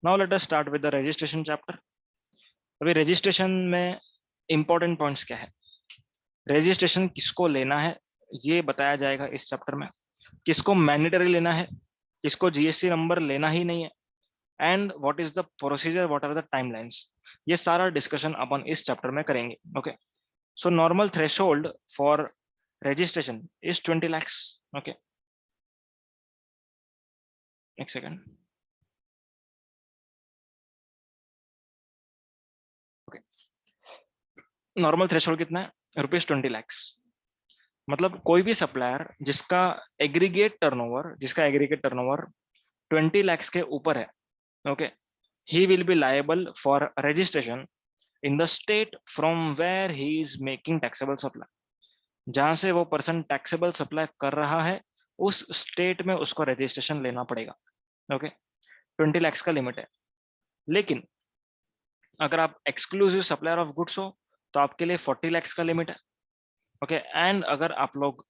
Now let us start with the registration chapter. अभी registration में important points क्या है, रजिस्ट्रेशन किसको लेना है ये बताया जाएगा इस चैप्टर में, किसको मैंडेटरी लेना है, किसको जीएसटी नंबर लेना ही नहीं है, and what is the procedure, what are the timelines, ये सारा डिस्कशन अपन इस चैप्टर में करेंगे। Okay, so normal threshold for registration is 20 lakhs. Okay, एक सेकंड। ओके, नॉर्मल थ्रेशोल्ड कितना है, ₹20 lakhs। मतलब कोई भी सप्लायर जिसका एग्रीगेट टर्नओवर 20 lakhs के ऊपर है, okay, he will be liable for registration in the state from where he is making taxable supply। जहां से वो पर्सन टैक्सेबल सप्लाई कर रहा है उस स्टेट में उसको रजिस्ट्रेशन लेना पड़ेगा। ओके, 20 lakhs का लिमिट है। लेकिन अगर आप एक्सक्लूसिव सप्लायर ऑफ गुड्स हो तो आपके लिए 40 lakhs का लिमिट है। ओके, एंड अगर आप लोग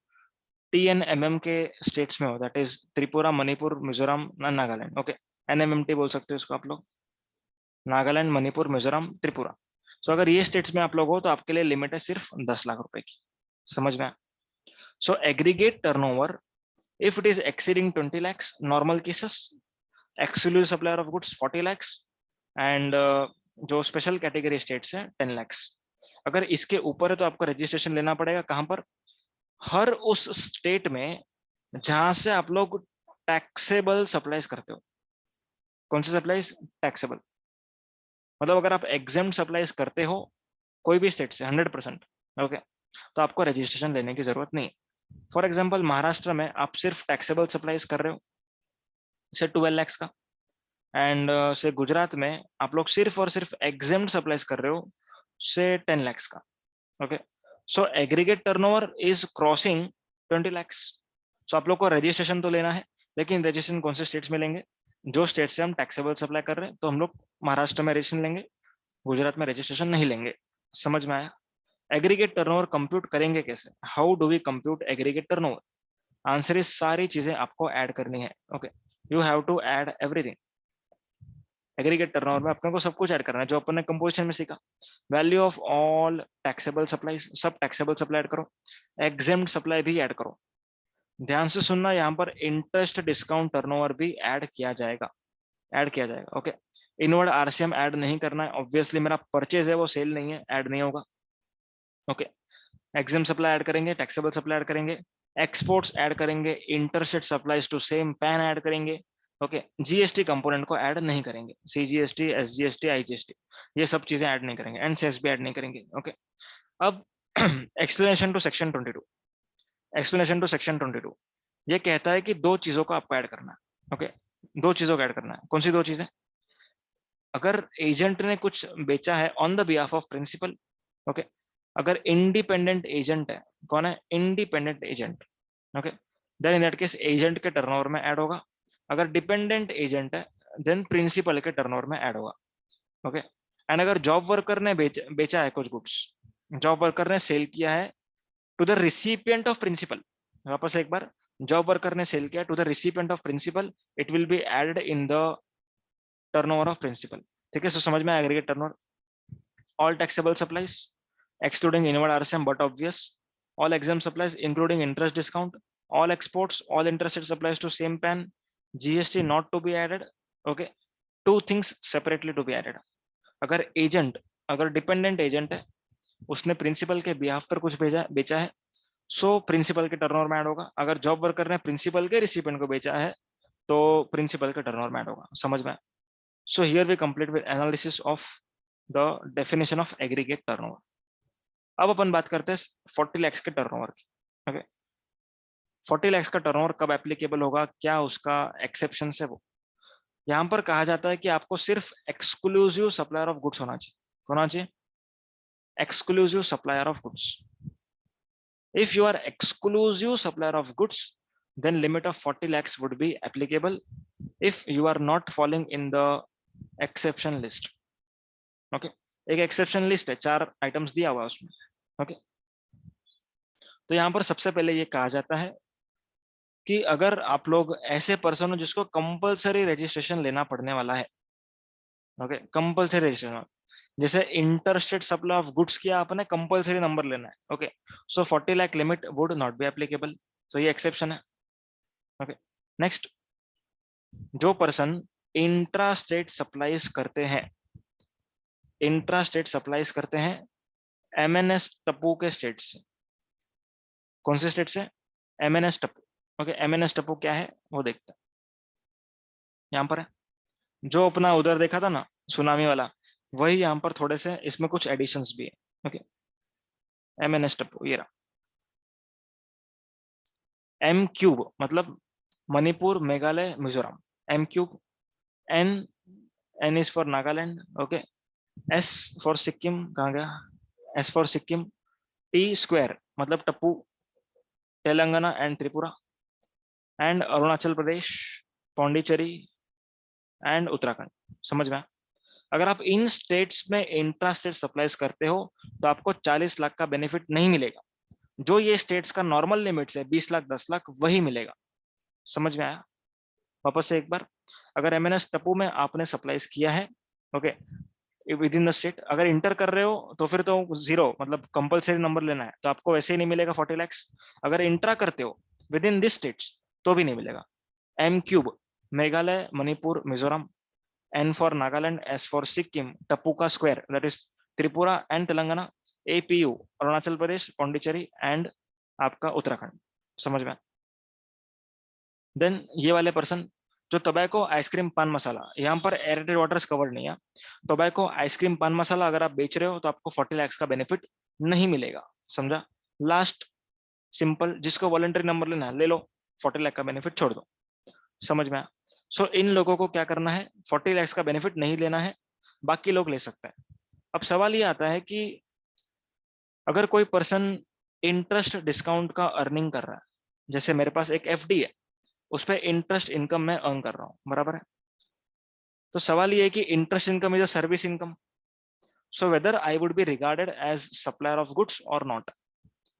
TNMM के स्टेट्स में हो, that is Tripura, Manipur, Mizoram, Nagaland, okay, NMMT बोल सकते हो इसको आप लोग, नागालैंड, मणिपुर, मिजोरम, त्रिपुरा। सो अगर ये स्टेट्स में आप लोग हो तो आपके लिए लिमिट है सिर्फ 10 लाख रुपए की। समझ में? So aggregate turnover if it is exceeding 20 lakhs, normal cases, exclusive supplier of goods 40 lakhs, and जो स्पेशल कैटेगरी स्टेट्स है 10 lakhs। अगर इसके ऊपर है तो आपको रजिस्ट्रेशन लेना पड़ेगा कहां पर, हर उस स्टेट में जहां से आप लोग टैक्सेबल सप्लाईज करते हो। कौन सी सप्लाईज? टैक्सेबल। मतलब अगर आप एग्जेम्प्ट सप्लाईज करते हो कोई भी स्टेट से 100%, ओके, तो आपको रजिस्ट्रेशन लेने की जरूरत नहीं। फॉर एग्जाम्पल महाराष्ट्र में आप सिर्फ टैक्सेबल सप्लाईज कर रहे हो से 12 lakhs का, एंड से गुजरात में आप लोग सिर्फ और सिर्फ एग्जेम्प्ट सप्लाईज कर रहे हो से 10 lakhs का। Okay, so aggregate turnover is crossing 20 lakhs। सो आप लोग को रजिस्ट्रेशन तो लेना है, लेकिन रजिस्ट्रेशन कौन से स्टेट्स में लेंगे? जो स्टेट से हम टैक्सेबल सप्लाई कर रहे हैं तो हम लोग महाराष्ट्र में रजिस्ट्रेशन लेंगे, गुजरात में रजिस्ट्रेशन नहीं लेंगे। समझ में आया? एग्रीगेट टर्नओवर कंप्यूट करेंगे कैसे? How do we compute aggregate turnover? Answer is सारी चीजें आपको ऐड करनी है। Okay, you have to add everything. Aggregate turnover में अपने को सब कुछ ऐड करना है जो अपन ने कंपोजिशन में सीखा। Value of all taxable supplies, सब टैक्सेबल सप्लाई ऐड करो, एग्जेम्प्ट सप्लाई भी ऐड करो। ध्यान से सुनना, यहाँ पर इंटरेस्ट डिस्काउंट टर्नओवर भी ऐड किया जाएगा, ऐड किया जाएगा। ओके, इनवर्ड आरसीएम ऐड नहीं करना है, ऑब्वियसली मेरा परचेज है वो सेल नहीं है, ऐड नहीं होगा। ओके, एग्जेम सप्लाई ऐड करेंगे, टैक्सेबल सप्लाई ऐड करेंगे, एक्सपोर्ट्स ऐड करेंगे, interstate supplies to same PAN add करेंगे। ओके, जीएसटी कंपोनेंट को ऐड नहीं करेंगे, CGST, SGST, IGST, ये सब चीजें ऐड नहीं करेंगे, एंड सेस भी ऐड नहीं करेंगे। ओके, अब explanation to section 22। Explanation to section 22 ये कहता है कि दो चीजों को आपको ऐड करना है। ओके, दो चीजों को ऐड करना है। कौन सी दो चीजें? अगर एजेंट ने कुछ बेचा है on the behalf of principal, okay, अगर इंडिपेंडेंट एजेंट है, कौन है? Independent agent. Okay, then in that case agent के टर्नओवर में ऐड होगा। अगर डिपेंडेंट एजेंट है देन प्रिंसिपल के टर्नओवर में ऐड होगा। ओके, एंड अगर जॉब वर्कर ने बेचा है कुछ गुड्स, जॉब वर्कर ने सेल किया है to the recipient of principal, वापस एक बार, जॉब वर्कर ने सेल किया to the recipient of principal, it will be added in the turnover of principal. ठीक है, सो समझ में aggregate turnover, all taxable supplies excluding inward RSM but obvious, all exempt supplies including interest discount, all exports, all interested supplies to same pan, GST not to be added. Okay, two things separately to be added। अगर agent, अगर dependent agent है, उसने principal के behalf पर कुछ बेचा है, so principal के टर्नओवर में ऐड होगा। अगर जॉब वर्कर ने प्रिंसिपल के रिसिपिएंट को बेचा है तो प्रिंसिपल के टर्नओवर में ऐड होगा। समझ में? So here we complete with analysis of the definition of aggregate turnover. अब अपन बात करते हैं 40 lakhs के टर्नओवर की। ओके, 40 lakhs का टर्नओवर कब एप्लीकेबल होगा, क्या उसका एक्सेप्शन है? वो यहाँ पर कहा जाता है कि आपको सिर्फ एक्सक्लूसिव सप्लायर ऑफ गुड्स होना चाहिए। होना चाहिए exclusive supplier of goods. If you are exclusive supplier of goods then limit of 40 lakhs would be applicable if you are not falling in the exception list। Okay, एक exception list है, 4 items दिया हुआ है उसमें। Okay, तो यहाँ पर सबसे पहले ये कहा जाता है कि अगर आप लोग ऐसे पर्सन हो जिसको कंपलसरी रजिस्ट्रेशन लेना पड़ने वाला है, ओके, कंपल्सरी रजिस्ट्रेशन। जैसे इंटरस्टेट सप्लाई ऑफ गुड्स किया आपने, कंपल्सरी नंबर लेना है। Okay, so 40 lakh limit would not be applicable, तो ये एक्सेप्शन है। ओके, नेक्स्ट, जो पर्सन इंट्रा स्टेट सप्लाईज करते हैं, इंट्रा स्टेट सप्लाईज करते हैं एमएनएस टप्पू के स्टेट से। कौन से स्टेट से? MNS Tappu. Okay, MNS Tappu क्या है वो देखते हैं, यहाँ पर है। जो अपना उधर देखा था ना सुनामी वाला, वही यहाँ पर थोड़े से इसमें कुछ एडिशंस भी है। ओके, एमएनएस टप्पू ये रहा। एम क्यूब मतलब Manipur, Meghalaya, Mizoram. M cube, N, N is for Nagaland. Okay, S for Sikkim, कहाँ गया? S for Sikkim. T square मतलब Tappu, Telangana and Tripura and Arunachal Pradesh, Pondicherry and Uttarakhand. समझ में? अगर आप इन स्टेट्स में इंट्रा स्टेट सप्लाईज करते हो तो आपको 40 लाख का बेनिफिट नहीं मिलेगा। जो ये स्टेट्स का नॉर्मल लिमिट्स है 20 लाख 10 लाख, वही मिलेगा। समझ में आया? वापस से एक बार, अगर एमएनएस टप्पू में आपने सप्लाईज किया है, okay, with in the state, अगर इंटर कर रहे हो तो फिर तो जीरो, मतलब कंपलसरी नंबर लेना है, तो आपको वैसे ही नहीं मिलेगा 40 लैक्स। अगर इंट्रा करते हो विद इन दिस स्टेट्स तो भी नहीं मिलेगा। M cube Meghalaya, Manipur, Mizoram. N for Nagaland, S for Sikkim, Tappu का square that is Tripura and Telangana, A P U Arunachal Pradesh, Pondicherry and आपका उत्तराखंड। समझ में? देन ये वाले पर्सन जो टोबैको, आइसक्रीम, पान मसाला, यहाँ पर एरेटेड वाटर्स कवर्ड नहीं है। टोबैको, आइसक्रीम, पान मसाला अगर आप बेच रहे हो तो आपको 40 लाख का बेनिफिट नहीं मिलेगा। समझा? लास्ट सिंपल, जिसको वॉलंटरी नंबर लेना है ले लो, 40 लाख का बेनिफिट छोड़ दो। समझ में? सो इन लोगों को क्या करना है? 40 लाख का बेनिफिट नहीं लेना है, बाकी लोग ले सकते हैं। अब सवाल ये आता है कि अगर कोई पर्सन इंटरेस्ट डिस्काउंट का अर्निंग कर रहा है, जैसे मेरे पास एक एफडी है, उस पर इंटरेस्ट इनकम मैं अर्न कर रहा हूँ, बराबर है? तो सवाल ये है कि interest income is a service income, so whether I would be regarded as supplier of goods और not?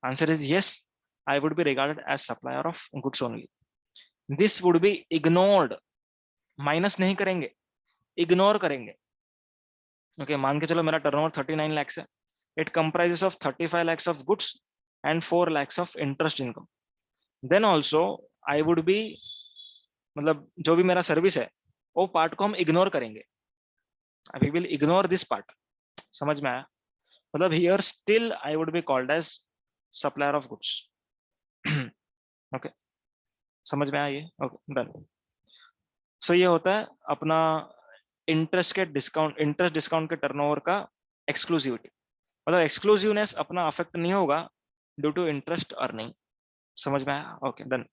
Answer is yes, I would be regarded as supplier of goods only. This would be ignored, minus नहीं करेंगे, ignore करेंगे। Okay, मान के चलो मेरा turnover 39 lakhs है, it comprises of 35 lakhs of goods and 4 lakhs of interest income. Then also I would B, मतलब जो भी मेरा सर्विस है वो पार्ट को हम इग्नोर करेंगे, we will ignore this part. समझ में आया? मतलब here still I would be called as supplier of goods. Okay, समझ में आया ये? Okay, done. सो ये होता है अपना इंटरेस्ट के डिस्काउंट, इंटरेस्ट डिस्काउंट के टर्नओवर का एक्सक्लूसिविटी। मतलब एक्सक्लूसिवनेस अपना अफेक्ट नहीं होगा ड्यू टू इंटरेस्ट अर्निंग। समझ में आया? Okay, done.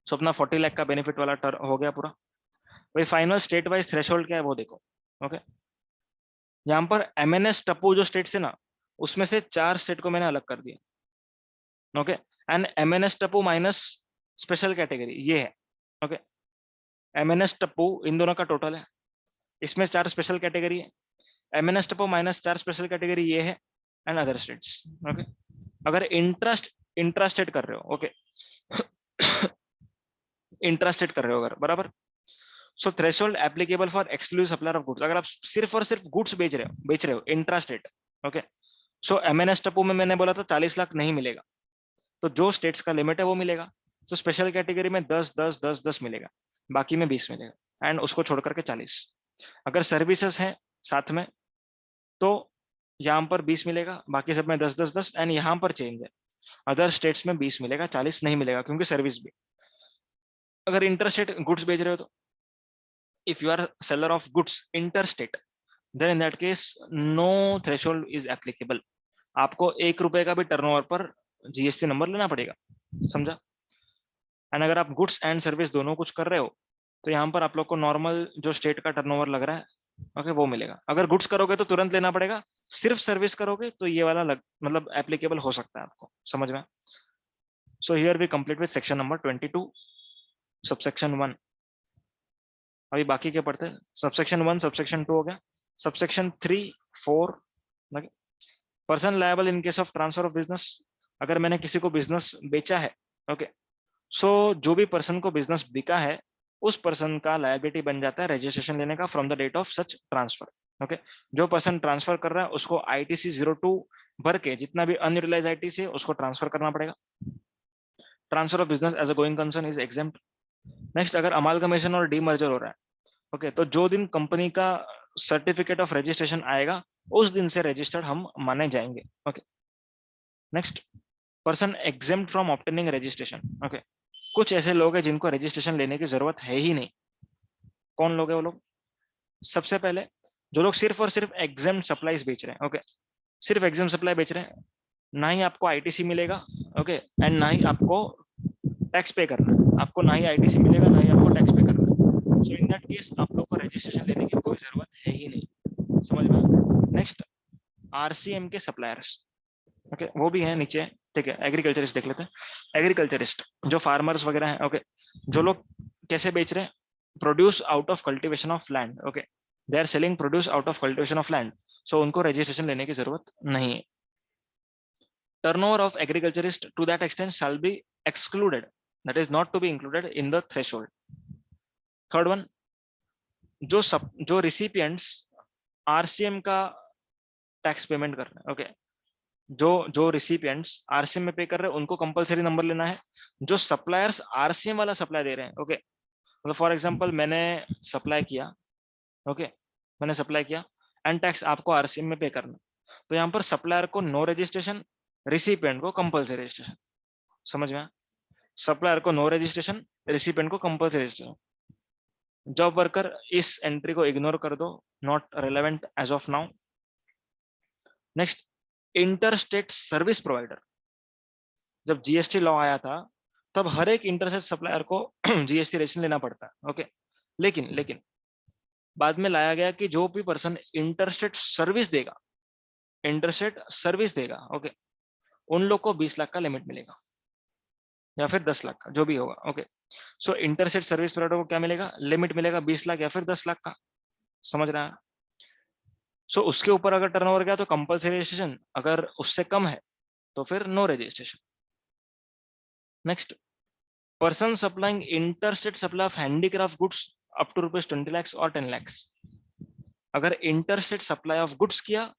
सो अपना 40 लाख का बेनिफिट वाला टर्न हो गया पूरा। भाई फाइनल स्टेट वाइज थ्रेशोल्ड क्या है वो देखो। ओके, यहाँ पर एमएनएस टप्पू जो स्टेट से ना, उसमें से 4 स्टेट को मैंने अलग कर दिया। Okay, and MNS Tappu minus special category ये है। ओके, एमएनएस टप्पू इन दोनों का टोटल है, इसमें 4 स्पेशल कैटेगरी है। MNS Tappu minus 4 special category ये है, एंड अदर स्टेट्स। ओके, अगर इंट्रास्टेट कर रहे हो, ओके, इंट्रास्टेट कर रहे हो अगर, बराबर, so threshold applicable for exclusive supplier of goods, अगर आप सिर्फ और सिर्फ गुड्स बेच रहे हो intrastate. Okay, so M N S Tappu में मैंने बोला था 40 लाख नहीं मिलेगा, तो जो स्टेट्स का लिमिट है वो मिलेगा। तो स्पेशल कैटेगरी में 10 10 10 10 मिलेगा, बाकी में 20 मिलेगा, एंड उसको छोड़ करके 40। अगर सर्विसेज हैं साथ में तो यहाँ पर 20 मिलेगा, बाकी सब में 10 10 10, एंड यहाँ पर चेंज है, अदर स्टेट्स में 20 मिलेगा, 40 नहीं मिलेगा क्योंकि सर्विस भी। अगर इंटरस्टेट गुड्स बेच रहे हो तो if you are seller of goods interstate, then in that case no threshold is applicable. आपको 1 रुपए का भी टर्नओवर पर जीएसटी नंबर लेना पड़ेगा। समझा? एंड अगर आप गुड्स एंड सर्विस दोनों कुछ कर रहे हो तो यहाँ पर आप लोग को नॉर्मल जो स्टेट का टर्नओवर लग रहा है, ओके, वो मिलेगा। अगर गुड्स करोगे तो तुरंत लेना पड़ेगा, सिर्फ सर्विस करोगे तो ये वाला मतलब एप्लीकेबल हो सकता है आपको। समझ में? So here we complete with section number 22 subsection 1। अभी बाकी क्या पढ़ते हैं? सबसेक्शन 1 सबसेक्शन 2 हो गया, subsection 3 4। Person liable in case of transfer of business, अगर मैंने किसी को बिजनेस बेचा है, ओके, सो जो भी पर्सन को बिजनेस बिका है उस पर्सन का लायबिलिटी बन जाता है रजिस्ट्रेशन लेने का from the date of such transfer. Okay, जो पर्सन ट्रांसफर कर रहा है उसको ITC 02 भर के जितना भी अनयूटिलाइज ITC है उसको ट्रांसफर करना पड़ेगा। Transfer of business as a going concern is exempt. Next, अगर अमालगमेशन और डीमर्जर हो रहा है, ओके, तो जो दिन कंपनी का सर्टिफिकेट ऑफ रजिस्ट्रेशन आएगा उस दिन से रजिस्टर्ड हम माने जाएंगे। Okay, next, person exempt from obtaining registration. Okay, कुछ ऐसे लोग हैं जिनको रजिस्ट्रेशन लेने की जरूरत है ही नहीं। कौन लोग है वो लोग? सबसे पहले जो लोग सिर्फ और सिर्फ एग्जेम्प्ट सप्लाईज बेच रहे हैं। ओके, सिर्फ एग्जेम्प्ट सप्लाई बेच रहे हैं, ना ही आपको ITC मिलेगा, ओके, एंड ना ही आपको टैक्स पे करना है। आपको ना ही ITC मिलेगा, ना ही आपको टैक्स पे करना है। सो इन दैट केस आप लोग को रजिस्ट्रेशन लेने की कोई जरूरत है ही नहीं। समझ में? नेक्स्ट, RCM के सप्लायर्स, ओके, वो भी है नीचे, ठीक है। एग्रीकल्चरिस्ट देख लेते हैं। एग्रीकल्चरिस्ट जो फार्मर्स वगैरह हैं, ओके, जो लोग कैसे बेच रहे हैं? Produce out of cultivation of land. Okay, they are selling produce out of cultivation of land, so उनको रजिस्ट्रेशन लेने की जरूरत नहीं है। Turnover of agriculturist to that extent shall be excluded, that is not to be included in the threshold. Third one, जो recipients RCM का tax payment कर रहे हैं, ओके, जो रिसिपिएंट्स RCM में पे कर रहे हैं उनको कंपलसरी नंबर लेना है। जो सप्लायर्स RCM वाला सप्लाई दे रहे हैं, ओके, मतलब फॉर एग्जांपल मैंने सप्लाई किया, ओके, मैंने सप्लाई किया एंड टैक्स आपको RCM में पे करना, तो यहाँ पर सप्लायर को नो रजिस्ट्रेशन, रिसिपिएंट को कंपलसरी रजिस्ट्रेशन। समझ में? सप्लायर को नो रजिस्ट्रेशन, रिसिपिएंट को कंपलसरी रजिस्ट्रेशन। जॉब वर्कर, इस एंट्री को इग्नोर कर दो, not relevant as of now. Next, interstate service provider. जब GST लॉ आया था तब हर एक इंटरस्टेट सप्लायर को GST रजिस्ट्रेशन लेना पड़ता है, ओके, लेकिन बाद में लाया गया कि जो भी पर्सन इंटरस्टेट सर्विस देगा, इंटरस्टेट सर्विस देगा, ओके, उन लोग को 20 लाख का लिमिट मिलेगा या फिर 10 लाख का, जो भी होगा। ओके, सो इंटरस्टेट सर्विस प्रोवाइडर को क्या मिलेगा? लिमिट मिलेगा 20 लाख या फिर 10 लाख का। समझ रहा है? सो उसके ऊपर अगर टर्नओवर गया तो कंपलसरी रजिस्ट्रेशन, अगर उससे कम है तो फिर no registration. Next, person supplying interstate supply of handicraft goods up to ₹20 lakhs और 10 lakhs। अगर इंटरस्टेट सप्लाई ऑफ गुड्स किया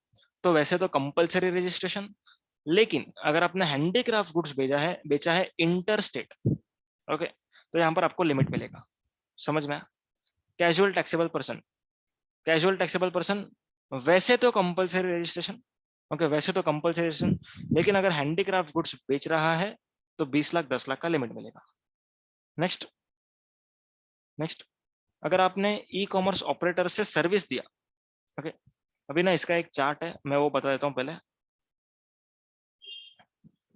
तो वैसे तो कंपलसरी रजिस्ट्रेशन, लेकिन अगर आपने हैंडीक्राफ्ट गुड्स बेचा है इंटरस्टेट, ओके, तो यहाँ पर आपको लिमिट मिलेगा। समझ में? Casual taxable person, casual taxable person वैसे तो कंपलसरी रजिस्ट्रेशन, ओके, वैसे तो कंपलसरी रजिस्ट्रेशन, लेकिन अगर हैंडीक्राफ्ट गुड्स बेच रहा है तो 20 लाख 10 लाख का लिमिट मिलेगा। नेक्स्ट, अगर आपने ई-कॉमर्स ऑपरेटर से सर्विस दिया, ओके, अभी ना इसका एक चार्ट है, मैं वो बता देता हूँ पहले,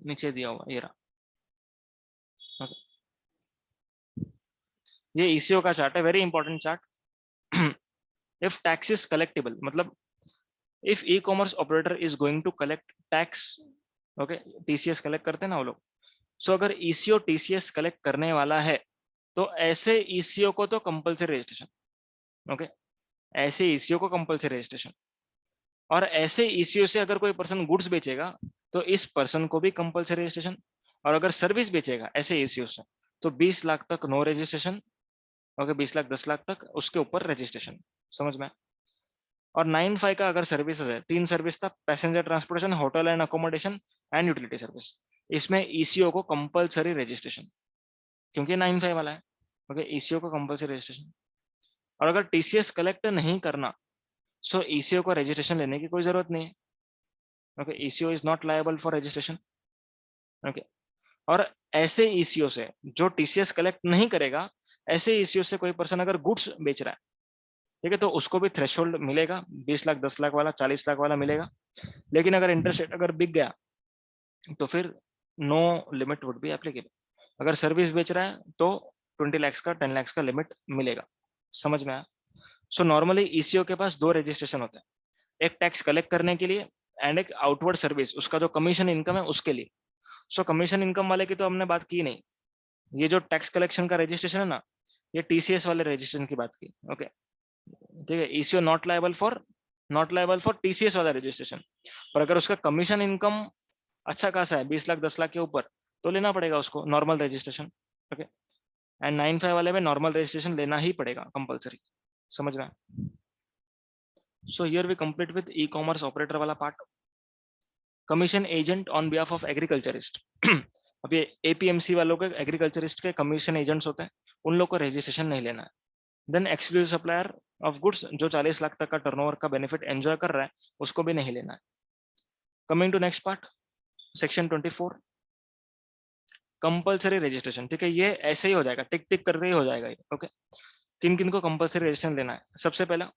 नीचे दिया हुआ ये रहा, ओके, ये ECO का चार्ट है, very important chart. If tax is collectable, मतलब if e-commerce operator is going to collect tax, okay, TCS collect करते हैं ना वो लोग, सो अगर ECO TCS कलेक्ट करने वाला है तो ऐसे ECO को तो कंपलसरी रजिस्ट्रेशन, ओके, ऐसे ECO को कंपलसरी रजिस्ट्रेशन, और ऐसे ECO से अगर कोई पर्सन गुड्स बेचेगा तो इस पर्सन को भी कंपलसरी रजिस्ट्रेशन, और अगर सर्विस बेचेगा ऐसे ECO से तो 20 लाख तक no registration, okay, 20 lakh 10 lakh तक उसके ऊपर रजिस्ट्रेशन। समझ में? और 9(5) का अगर सर्विसेज है, 3 सर्विस था, passenger transportation, hotel and accommodation and utility service, इसमें ECO को कंपलसरी रजिस्ट्रेशन, क्योंकि 9(5) वाला है, ओके, ECO को कंपलसरी रजिस्ट्रेशन। और अगर TCS कलेक्ट नहीं करना, सो ECO को रजिस्ट्रेशन लेने की कोई जरूरत नहीं है, okay, ECO is not liable for registration, okay. और ऐसे ECO से जो TCS कलेक्ट नहीं करेगा, ऐसे ECO से कोई पर्सन अगर गुड्स बेच रहा है, ठीक है, तो उसको भी थ्रेशोल्ड मिलेगा, 20 लाख 10 लाख वाला, 40 लाख वाला मिलेगा। लेकिन अगर इंटरेस्ट रेट अगर बिक गया तो फिर no limit would be applicable. अगर सर्विस बेच रहा है तो 20 lakhs का 10 lakhs का लिमिट मिलेगा। समझ में आया? सो नॉर्मली ECO के पास 2 रजिस्ट्रेशन होते हैं, एक टैक्स कलेक्ट करने के लिए एंड एक आउटवर्ड सर्विस, उसका जो कमीशन इनकम है उसके लिए। सो कमीशन इनकम वाले की तो हमने बात की नहीं, ये जो टैक्स कलेक्शन का रजिस्ट्रेशन है ना, ये TCS वाले रजिस्ट्रेशन की बात की, ओके, ठीक है। ECO not liable for TCS वाला रजिस्ट्रेशन, पर अगर उसका कमीशन इनकम अच्छा खासा है, 20 लाख 10 लाख के ऊपर, तो लेना पड़ेगा उसको नॉर्मल रजिस्ट्रेशन, ओके। एंड 9.5 वाले में नॉर्मल रजिस्ट्रेशन लेना ही पड़ेगा कंपलसरी, समझना। So here we complete with e-commerce operator वाला part. Commission agent on behalf of agriculturist. अब ये एपीएमसी वालों के एग्रीकल्चरिस्ट के कमीशन एजेंट्स होते हैं, उन लोग को रजिस्ट्रेशन नहीं लेना है। Then exclusive supplier of goods, जो 40 लाख तक का टर्नओवर का बेनिफिट एंजॉय कर रहा है, उसको भी नहीं लेना है। Coming to next part, section 24, compulsory registration. ठीक है, ये ऐसे ही हो जाएगा, टिक टिक करके ही हो जाएगा ये। ओके, किन किन को कंपलसरी रजिस्ट्रेशन लेना है? सबसे पहला,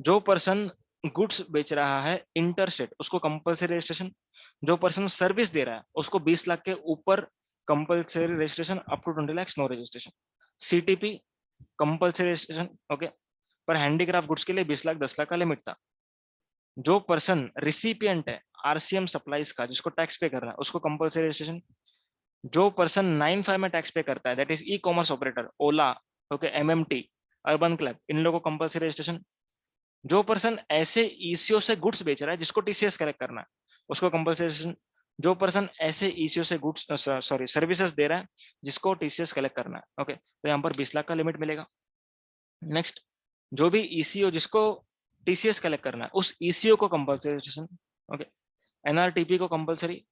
जो पर्सन गुड्स बेच रहा है इंटर स्टेट, उसको कंपलसरी रजिस्ट्रेशन। जो पर्सन सर्विस दे रहा है उसको 20 लाख के ऊपर compulsory registration, up to 20 lakh no registration. CTP compulsory registration. Okay, पर हैंडीक्राफ्ट गुड्स के लिए 20 लाख 10 लाख का लिमिट था। जो पर्सन रिसिपिएंट है आरसीएम सप्लाईज का, जिसको टैक्स पे कर रहा है, उसको कंपलसरी रजिस्ट्रेशन। जो पर्सन 9.5 में टैक्स पे करता है, that is e-commerce operator, Ola, okay, MMT, Urban Clap, इन लोगों को कंपलसरी रजिस्ट्रेशन। जो पर्सन ऐसे ईसीओ से गुड्स बेच रहा है जिसको टीसीएस कलेक्ट करना है, उसको कंपलसरी रजिस्ट्रेशन। जो पर्सन ऐसे ईसीओ से गुड्स सॉरी सर्विसेज दे रहा है जिसको टीसीएस कलेक्ट करना है, ओके, तो यहाँ पर 20 लाख का लिमिट मिलेगा। नेक्स्ट, जो भी ईसीओ जिसको टीसीएस कलेक्ट करना है, उस ईसीओ को कंपलसरी रजिस्ट्रेशन। ओके, एनआरटीपी को कंपलसरी।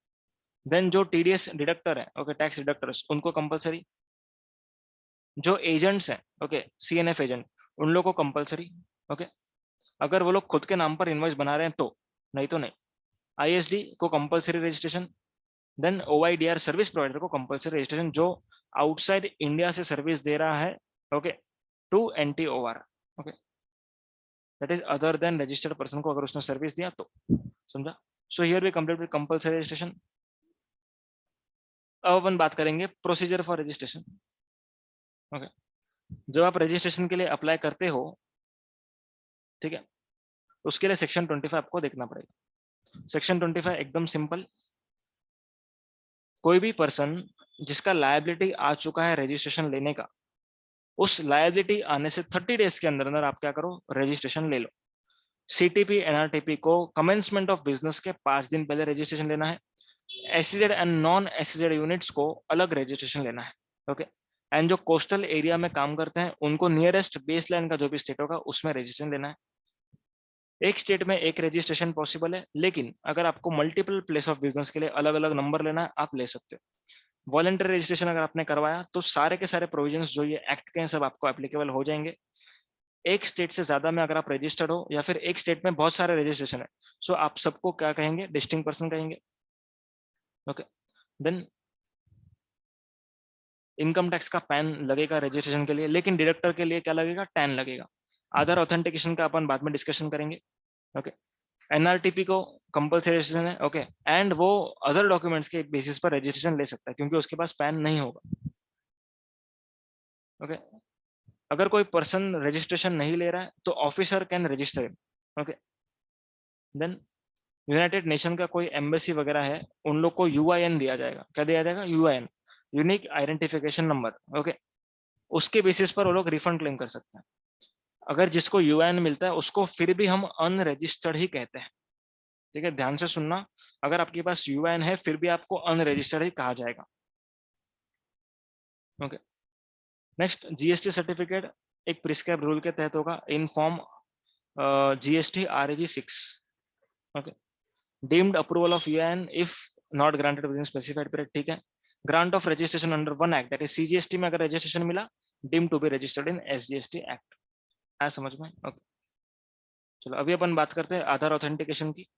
देन जो टीडीएस डिडक्टर है, ओके, टैक्स डिडक्टर्स, उनको कंपलसरी। जो एजेंट्स हैं, ओके, सीएनएफ एजेंट, उन लोगों को कंपलसरी। ओके, अगर वो लोग खुद के नाम पर इनवॉइस बना रहे हैं तो, नहीं तो नहीं। आईएसडी को compulsory registration. Then O I D R service provider को कंपलसरी रजिस्ट्रेशन, जो आउटसाइड इंडिया से सर्विस दे रहा है, okay, to N T O R, okay, that is other than registered person को अगर उसने सर्विस दिया तो, समझा। So here we complete with compulsory registration. अब अपन बात करेंगे प्रोसीजर फॉर रजिस्ट्रेशन। ओके, जब आप रजिस्ट्रेशन के लिए अप्लाई करते हो, ठीक है, उसके लिए सेक्शन 25 आपको देखना पड़ेगा। सेक्शन 25 एकदम सिंपल। कोई भी पर्सन जिसका लायबिलिटी आ चुका है रजिस्ट्रेशन लेने का, उस लायबिलिटी आने से 30 डेज के अंदर अंदर आप क्या करो, रजिस्ट्रेशन ले लो। सीटीपी एनआरटीपी को कमेंसमेंट ऑफ बिजनेस के 5 दिन पहले रजिस्ट्रेशन लेना है। SEZ and non SEZ units को अलग रजिस्ट्रेशन लेना है। ओके, एंड जो कोस्टल एरिया में काम करते हैं उनको नियरेस्ट बेस लाइन का जो भी स्टेट होगा उसमें रजिस्ट्रेशन लेना है। एक स्टेट में एक रजिस्ट्रेशन पॉसिबल है, लेकिन अगर आपको मल्टीपल प्लेस ऑफ बिजनेस के लिए अलग अलग नंबर लेना है, आप ले सकते हो। वॉलंटरी रजिस्ट्रेशन अगर आपने करवाया तो सारे के सारे प्रोविजंस जो ये एक्ट के हैं सब आपको एप्लीकेबल हो जाएंगे। एक स्टेट से ज्यादा में अगर आप रजिस्टर्ड हो या फिर एक स्टेट में बहुत सारे रजिस्ट्रेशन है, सो आप सबको क्या कहेंगे, डिस्टिंक्ट पर्सन कहेंगे। ओके, देन इनकम टैक्स का पैन लगेगा रजिस्ट्रेशन के लिए, लेकिन डिडक्टर के लिए क्या लगेगा, टैन लगेगा। आधार ऑथेंटिकेशन का अपन बाद में डिस्कशन करेंगे। ओके, एनआरटीपी को कंपलसरी रजिस्ट्रेशन है। ओके, एंड वो अदर डॉक्यूमेंट्स के बेसिस पर रजिस्ट्रेशन ले सकता है क्योंकि उसके पास पैन नहीं होगा। ओके, अगर कोई पर्सन रजिस्ट्रेशन नहीं ले रहा है तो officer can register him. Okay, then United Nation का कोई एम्बेसी वगैरह है, उन लोग को यूआईएन दिया जाएगा। क्या दिया जाएगा, UIN, unique identification number. Okay, उसके बेसिस पर वो लोग रिफंड क्लेम कर सकते हैं। अगर जिसको यूआईएन मिलता है उसको फिर भी हम अनरजिस्टर्ड ही कहते हैं। ठीक है, ध्यान से सुनना, अगर आपके पास यूआईएन है फिर भी आपको अनरजिस्टर्ड ही कहा जाएगा। ओके, नेक्स्ट, जीएसटी सर्टिफिकेट एक प्रिस्क्राइब रूल के तहत होगा in form GST RAG 6। Okay, deemed approval of UIN if not granted within specified period. ठीक है, grant of registration under one act, that is CGST में अगर registration मिला, deemed to be registered in SGST act. आया समझ में? Okay, चलो अभी अपन बात करते हैं आधार ऑथेंटिकेशन की।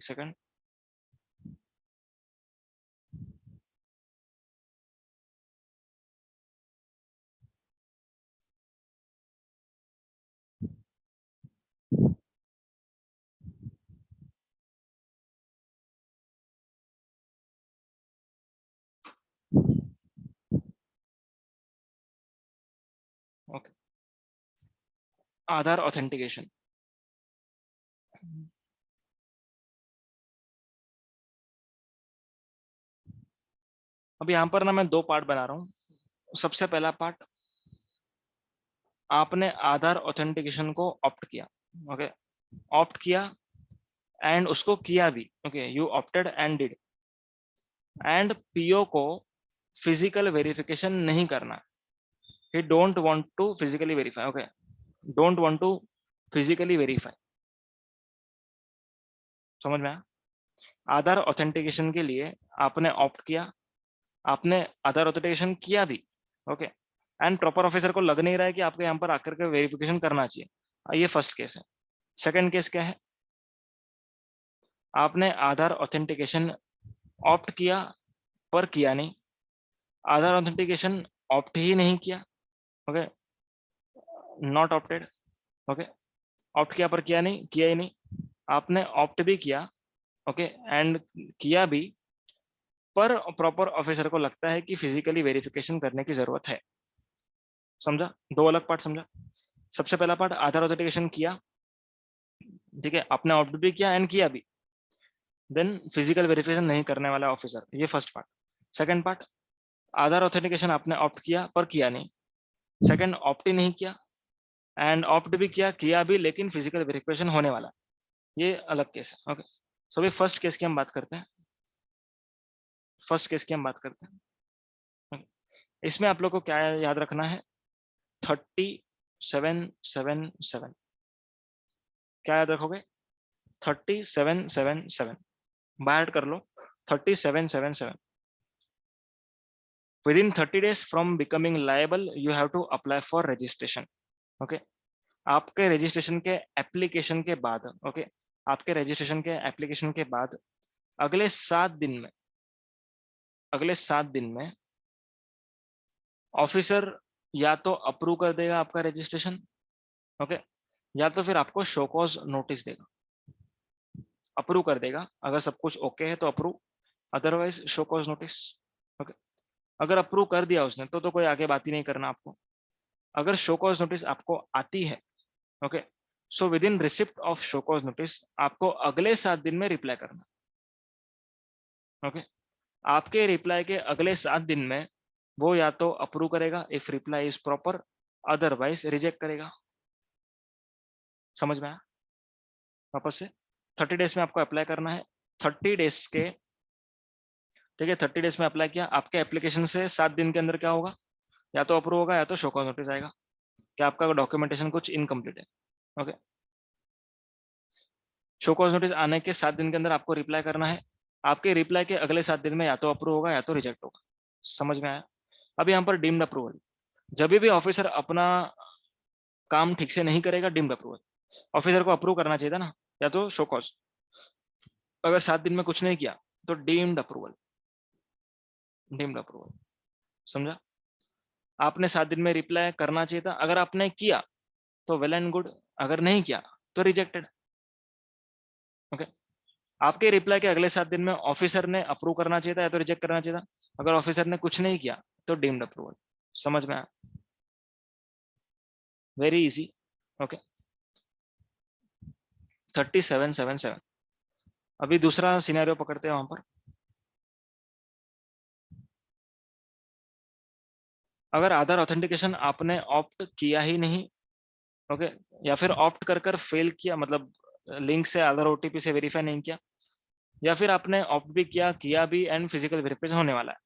सेकंड, ओके, आधार ऑथेंटिकेशन। अब यहाँ पर ना मैं 2 पार्ट बना रहा हूँ। सबसे पहला पार्ट, आपने आधार ऑथेंटिकेशन को ऑप्ट किया। ओके, ऑप्ट किया एंड उसको किया भी, okay, you opted and did, and PO को फिजिकल वेरिफिकेशन नहीं करना, he don't want to physically verify, okay, don't want to physically verify, समझ में आया? आधार ऑथेंटिकेशन के लिए आपने ऑप्ट किया, आपने आधार ऑथेंटिकेशन किया भी, ओके, एंड प्रॉपर ऑफिसर को लग नहीं रहा है कि आपको यहाँ पर आकर के वेरिफिकेशन करना चाहिए। ये फर्स्ट केस है। सेकंड केस क्या है? आपने आधार ऑथेंटिकेशन ऑप्ट किया पर किया नहीं, आधार ऑथेंटिकेशन ऑप्ट ही नहीं किया, okay, not opted, okay, opt किया पर किया नहीं, किया ही नहीं, आपने ऑप्ट भी किया, ओके, एंड किया भी, पर प्रॉपर ऑफिसर को लगता है कि फिजिकली वेरिफिकेशन करने की जरूरत है। समझा? दो अलग पार्ट समझा। सबसे पहला पार्ट आधार ऑथेंटिकेशन किया, ठीक है, आपने ऑप्ट भी किया एंड किया भी, देन फिजिकल वेरिफिकेशन नहीं करने वाला ऑफिसर, ये फर्स्ट पार्ट। सेकंड पार्ट, आधार ऑथेंटिकेशन आपने ऑप्ट किया पर किया नहीं, सेकंड ऑप्ट ही नहीं किया एंड ऑप्ट भी किया भी, लेकिन फिजिकल वेरिफिकेशन होने वाला, ये अलग केस है, ओके। सो अभी फर्स्ट केस की हम बात करते हैं, फर्स्ट केस की हम बात करते हैं। इसमें आप लोग को क्या याद रखना है? 3777, क्या याद रखोगे? 3777 बाहर कर लो। 3777, within 30 days from becoming liable you have to apply for registration, okay, आपके रजिस्ट्रेशन के एप्लीकेशन के बाद, ओके, आपके रजिस्ट्रेशन के एप्लीकेशन के बाद अगले 7 दिन में, अगले 7 दिन में ऑफिसर या तो अप्रूव कर देगा आपका रजिस्ट्रेशन, ओके, या तो फिर आपको शो कॉज नोटिस देगा। अप्रूव कर देगा, अगर सब कुछ ओके है तो approve, otherwise show cause notice, okay. अगर अप्रूव कर दिया उसने तो कोई आगे बात ही नहीं करना आपको। अगर शो कॉज नोटिस आपको आती है, okay, so with in receipt of show cause notice आपको अगले 7 दिन में रिप्लाई करना, ओके। आपके रिप्लाई के अगले 7 दिन में वो या तो अप्रूव करेगा if reply is proper, otherwise reject करेगा। समझ में आया? वापस से 30 डेज में आपको अप्लाई करना है, 30 डेज के, ठीक है, 30 डेज में अप्लाई किया, आपके एप्लीकेशन से 7 दिन के अंदर क्या होगा? या तो अप्रूव होगा या तो शो कॉज नोटिस आएगा कि आपका डॉक्यूमेंटेशन कुछ इनकम्प्लीट है, ओके। शो कॉज नोटिस आने के 7 दिन के अंदर आपको रिप्लाई करना है, आपके रिप्लाई के अगले 7 दिन में या तो अप्रूव होगा या तो रिजेक्ट होगा। समझ में आया? अभी यहाँ पर डीम्ड अप्रूवल, जब भी ऑफिसर अपना काम ठीक से नहीं करेगा, डीम्ड अप्रूवल, ऑफिसर को अप्रूव करना चाहिए था ना, या तो शो कॉज, अगर 7 दिन में कुछ नहीं किया तो डीम्ड अप्रूवल, डीम्ड अप्रूवल। समझा? आपने 7 दिन में रिप्लाई करना चाहिए था, अगर आपने किया तो वेल एंड गुड, अगर नहीं किया तो रिजेक्टेड, ओके। आपके रिप्लाई के अगले 7 दिन में ऑफिसर ने अप्रूव करना चाहिए था या तो रिजेक्ट करना चाहिए था, अगर ऑफिसर ने कुछ नहीं किया तो डीम्ड अप्रूवल। समझ में आया? Very easy, okay. 3777, अभी दूसरा सिनेरियो पकड़ते हैं वहां पर। अगर आधार ऑथेंटिकेशन आपने ऑप्ट किया ही नहीं, ओके, या फिर ऑप्ट कर फेल किया, मतलब लिंक से आधार ओटीपी से वेरीफाई नहीं किया, या फिर आपने ऑप्ट भी किया भी एंड फिजिकल वेरिफिकेशन होने वाला है,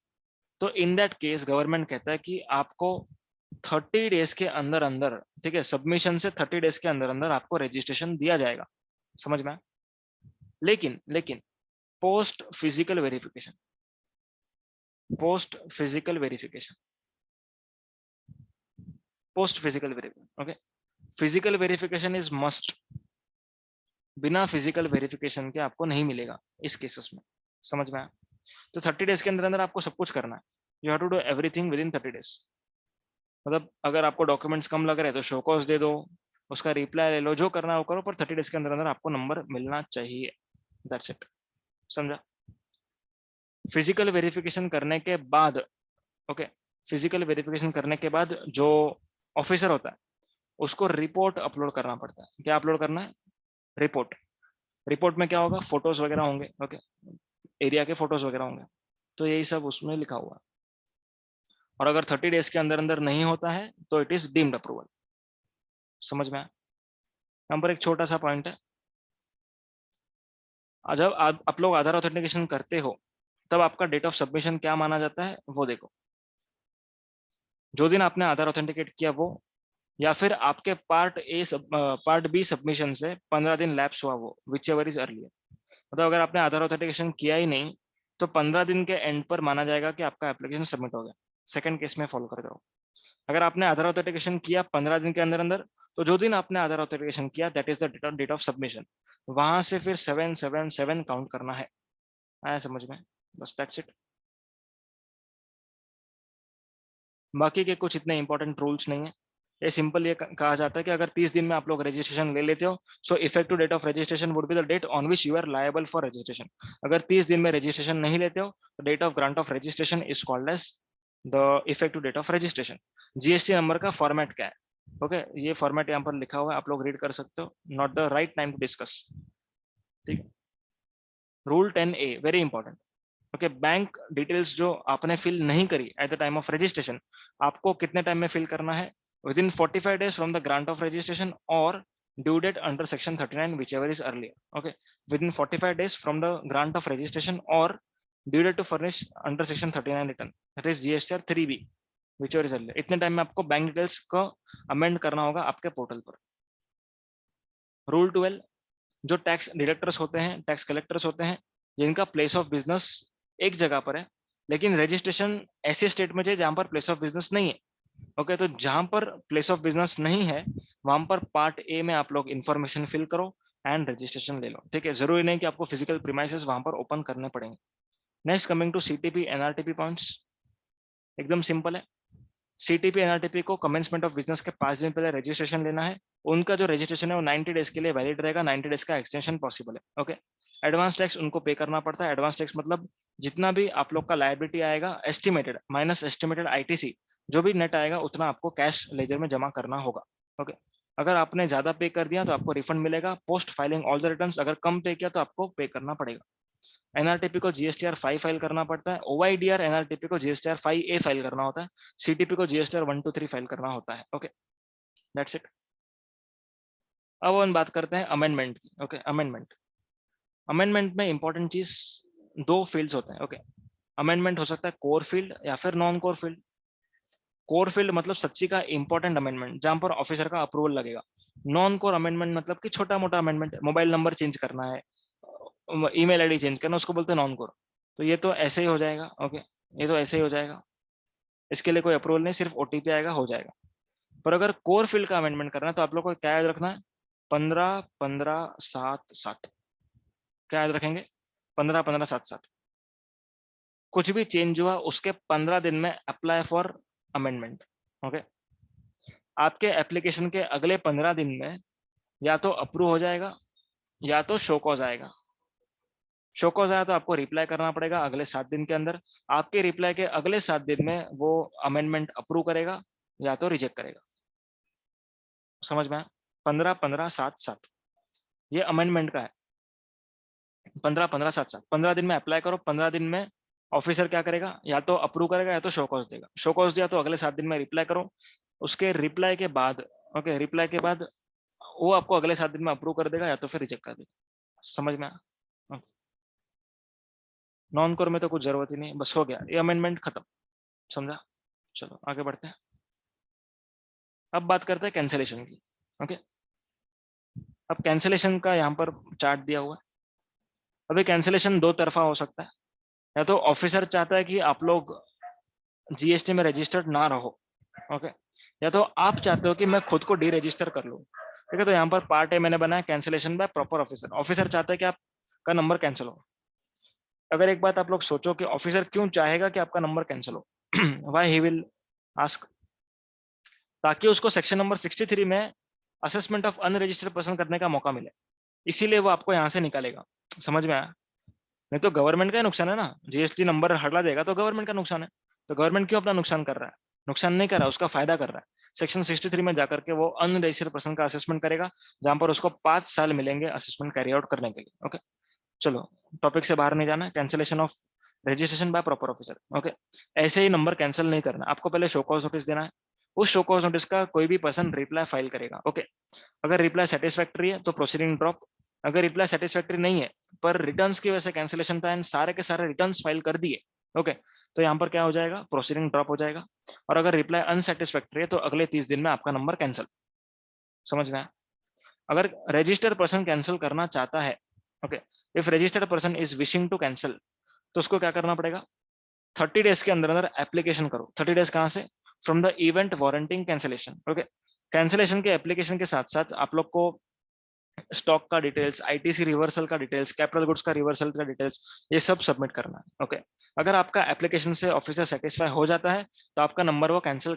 तो इन दैट केस गवर्नमेंट कहता है कि आपको 30 डेज के अंदर अंदर, ठीक है, सबमिशन से 30 डेज के अंदर अंदर आपको रजिस्ट्रेशन दिया जाएगा। समझ में? लेकिन लेकिन post physical verification, post physical verification, post physical verification, okay, physical verification is must, बिना फिजिकल वेरिफिकेशन के आपको नहीं मिलेगा इस केसेस में। समझ में आया? तो 30 डेज के अंदर अंदर आपको सब कुछ करना है, you have to do everything within 30 days. मतलब अगर आपको डॉक्यूमेंट्स कम लग रहे हैं तो शो कॉज दे दो, उसका रिप्लाई ले लो, जो करना है वो करो, पर 30 डेज के अंदर अंदर आपको नंबर मिलना चाहिए। That's it. समझा? फिजिकल वेरिफिकेशन करने के बाद, ओके, फिजिकल वेरिफिकेशन करने के बाद जो ऑफिसर होता है उसको रिपोर्ट अपलोड करना पड़ता है। क्या अपलोड करना है? रिपोर्ट। रिपोर्ट में क्या होगा? फोटोज वगैरह होंगे, ओके, एरिया के फोटोज वगैरह होंगे, तो यही सब उसमें लिखा हुआ है। और अगर 30 डेज के अंदर अंदर नहीं होता है तो इट इज डीम्ड अप्रूवल। समझ में आया? यहाँ पर एक छोटा सा पॉइंट है, जब आप लोग आधार ऑथेंटिकेशन करते हो तब आपका डेट ऑफ सबमिशन क्या माना जाता है वो देखो। जो दिन आपने आधार ऑथेंटिकेट किया वो, या फिर आपके पार्ट बी सबमिशन से 15 दिन लैप्स हुआ वो, विच एवर इज अर्लियर। मतलब अगर आपने आधार ऑथेंटिकेशन किया ही नहीं तो 15 दिन के एंड पर माना जाएगा कि आपका एप्लीकेशन सबमिट हो गया। सेकंड केस में फॉलो कर जाओ। अगर आपने आधार ऑथेंटिकेशन किया 15 दिन के अंदर अंदर, तो जो दिन आपने आधार ऑथेंटिकेशन किया that is the date of submission. वहां से फिर 777 काउंट करना है। आया समझ में? बस दैट्स इट। बाकी के कुछ इतने इंपॉर्टेंट रूल्स नहीं है। ये सिंपल ये कहा जाता है कि अगर 30 दिन में आप लोग रजिस्ट्रेशन ले लेते हो, so effective date of registration would be the date on which you are liable for registration. अगर 30 दिन में रजिस्ट्रेशन नहीं लेते हो तो date of grant of registration is called as the effective date of registration. GST number का format क्या है? ओके ये फॉर्मेट यहाँ पर लिखा हुआ है, आप लोग रीड कर सकते हो। Not the right time to discuss. ठीक है। Rule 10A very important. Okay bank details जो आपने फिल नहीं करी at the time of registration, आपको कितने टाइम में फिल करना है? Within 45 days from the grant of registration और due date under section 39 whichever is earlier. Okay within 45 days from the grant of registration और due date to furnish under section 39 return, that is GSTR 3B which ever is earlier. इतने time में आपको bank details को amend करना होगा आपके portal पर। Rule 12, जो टैक्स डिडक्टर्स होते हैं, टैक्स कलेक्टर्स होते हैं, जिनका प्लेस ऑफ बिजनेस एक जगह पर है लेकिन रजिस्ट्रेशन ऐसे स्टेट में चाहिए जहां पर प्लेस ऑफ बिजनेस नहीं है। ओके तो जहां पर प्लेस ऑफ बिजनेस नहीं है वहां पर पार्ट ए में आप लोग इंफॉर्मेशन फिल करो एंड रजिस्ट्रेशन ले लो। ठीक है, जरूरी नहीं कि आपको फिजिकल प्रीमाइसेस वहां पर ओपन करने पड़ेंगे। Next coming to CTP NRTP points, एकदम सिंपल है। सीटीपी एनआरटीपी को कमेंसमेंट ऑफ बिजनेस के 5 दिन पहले रजिस्ट्रेशन लेना है। उनका जो रजिस्ट्रेशन है वो 90 डेज के लिए वैलिड रहेगा, 90 डेज का एक्सटेंशन पॉसिबल है। ओके एडवांस टैक्स उनको पे करना पड़ता है। एडवांस टैक्स मतलब जितना भी आप लोग का लायबिलिटी आएगा एस्टिमेटेड माइनस एस्टिमेटेड आईटीसी, जो भी नेट आएगा उतना आपको कैश लेजर में जमा करना होगा। ओके अगर आपने ज्यादा पे कर दिया तो आपको रिफंड मिलेगा post filing all the returns. अगर कम पे किया तो आपको पे करना पड़ेगा। एनआरटीपी को जीएसटीआर 5 फाइल करना पड़ता है। ओवाईडीआर एनआरटीपी को जीएसटीआर 5A फाइल करना होता है। सीटीपी को जीएसटीआर 1 2 3 फाइल करना होता है। Okay that's it. अब हम बात करते हैं अमेंडमेंट की। ओके अमेंडमेंट में इंपॉर्टेंट चीज दो फील्ड्स होते हैं। ओके अमेंडमेंट हो सकता है कोर फील्ड या फिर non core field. Core field मतलब सच्ची का इंपॉर्टेंट अमेंडमेंट जहां पर ऑफिसर का अप्रूवल लगेगा। नॉन कोर अमेंडमेंट मतलब कि छोटा मोटा अमेंडमेंट, मोबाइल नंबर चेंज करना है, ईमेल आईडी चेंज करना, उसको बोलते हैं नॉन कोर। तो ये तो ऐसे ही हो जाएगा। ओके ये तो ऐसे ही हो जाएगा, इसके लिए कोई अप्रूवल नहीं, सिर्फ ओटीपी आएगा हो जाएगा। पर अगर कोर फील्ड का अमेंडमेंट करना है तो आप लोग को क्या याद रखना है? 15-15-7-7। क्या याद रखेंगे? 15-15-7-7। कुछ भी चेंज हुआ उसके 15 दिन में अप्लाई फॉर अमेंडमेंट। ओके आपके एप्लीकेशन के अगले 15 दिन में या तो अप्रूव हो जाएगा या तो शो कॉज आएगा। शो कॉज आया तो आपको रिप्लाई करना पड़ेगा अगले 7 दिन के अंदर। आपके रिप्लाई के अगले 7 दिन में वो अमेंडमेंट अप्रूव करेगा या तो रिजेक्ट करेगा। समझ में? 15-15-7-7 ये अमेंडमेंट का है। 15-15-7-7 15 दिन में अप्लाई करो, 15 दिन में ऑफिसर क्या करेगा? या तो अप्रूव करेगा या तो शो कॉज देगा। शो कॉज दिया तो अगले 7 दिन में रिप्लाई करो। उसके रिप्लाई के बाद ओके रिप्लाई के बाद वो आपको अगले 7 दिन में अप्रूव कर देगा या तो फिर रिजेक्ट कर देगा। समझ में? नॉन कोर में तो कुछ जरूरत ही नहीं, बस हो गया ये अमेंडमेंट खत्म। समझा? चलो आगे बढ़ते हैं। अब बात करते हैं कैंसिलेशन की। ओके अब कैंसिलेशन का यहाँ पर चार्ट दिया हुआ है। अभी कैंसिलेशन दो तरफा हो सकता है। या तो ऑफिसर चाहता है कि आप लोग जीएसटी में रजिस्टर्ड ना रहो। ओके या तो आप चाहते हो कि मैं खुद को डी रजिस्टर कर लूँ। ठीक है तो यहाँ पर पार्ट ए मैंने बनाया cancellation by proper officer. Officer चाहता है कि आपका नंबर कैंसिल हो। अगर एक बात आप लोग सोचो कि ऑफिसर क्यों चाहेगा कि आपका नंबर कैंसिल हो, व्हाई ही विल आस्क, ताकि उसको सेक्शन नंबर 63 में असेसमेंट ऑफ अनरजिस्टर्ड पर्सन करने का मौका मिले, इसीलिए वो आपको यहाँ से निकालेगा। समझ में आया? नहीं तो गवर्नमेंट का ही नुकसान है ना, जीएसटी नंबर हटा देगा तो गवर्नमेंट का नुकसान है। तो गवर्नमेंट क्यों अपना नुकसान कर रहा है? नुकसान नहीं कर रहा है, उसका फायदा कर रहा है। सेक्शन 63 में जाकर के वो अनरजिस्टर्ड पर्सन का असेसमेंट करेगा जहां पर उसको 5 साल मिलेंगे असेसमेंट कैरी आउट करने के लिए। ओके चलो टॉपिक से बाहर नहीं जाना। Cancellation of registration by proper officer. Okay ऐसे ही नंबर कैंसिल नहीं करना, आपको पहले शो कॉज नोटिस देना है। उस शो कॉज नोटिस का कोई भी पर्सन रिप्लाई फाइल करेगा। ओके अगर रिप्लाई सेटिस्फैक्टरी है तो प्रोसीडिंग ड्रॉप, अगर रिप्लाई सेटिस्फैक्ट्री नहीं है पर रिटर्न्स की वजह से कैंसिलेशन था एंड सारे के सारे रिटर्न्स फाइल कर दिए, ओके, तो यहाँ पर क्या हो जाएगा, प्रोसीडिंग ड्रॉप हो जाएगा। और अगर रिप्लाई अनसेटिस्फैक्ट्री है तो अगले 30 दिन में आपका नंबर कैंसिल। समझ में आया? अगर रजिस्टर्ड पर्सन कैंसिल करना चाहता है, okay, if registered person is wishing to cancel, तो उसको क्या करना पड़ेगा, 30 डेज के अंदर अंदर एप्लीकेशन करो। 30 डेज कहाँ से, from the event warranting cancellation, okay. Cancellation के एप्लीकेशन के साथ साथ आप लोग को स्टॉक का डिटेल्स, आईटीसी रिवर्सल का डिटेल्स, कैपिटल गुड्स का रिवर्सल का डिटेल्स, ये सब सबमिट करना है, ओके। अगर आपका एप्लीकेशन से ऑफिसर सेटिस्फाई हो जाता है तो आपका नंबर वो कैंसिल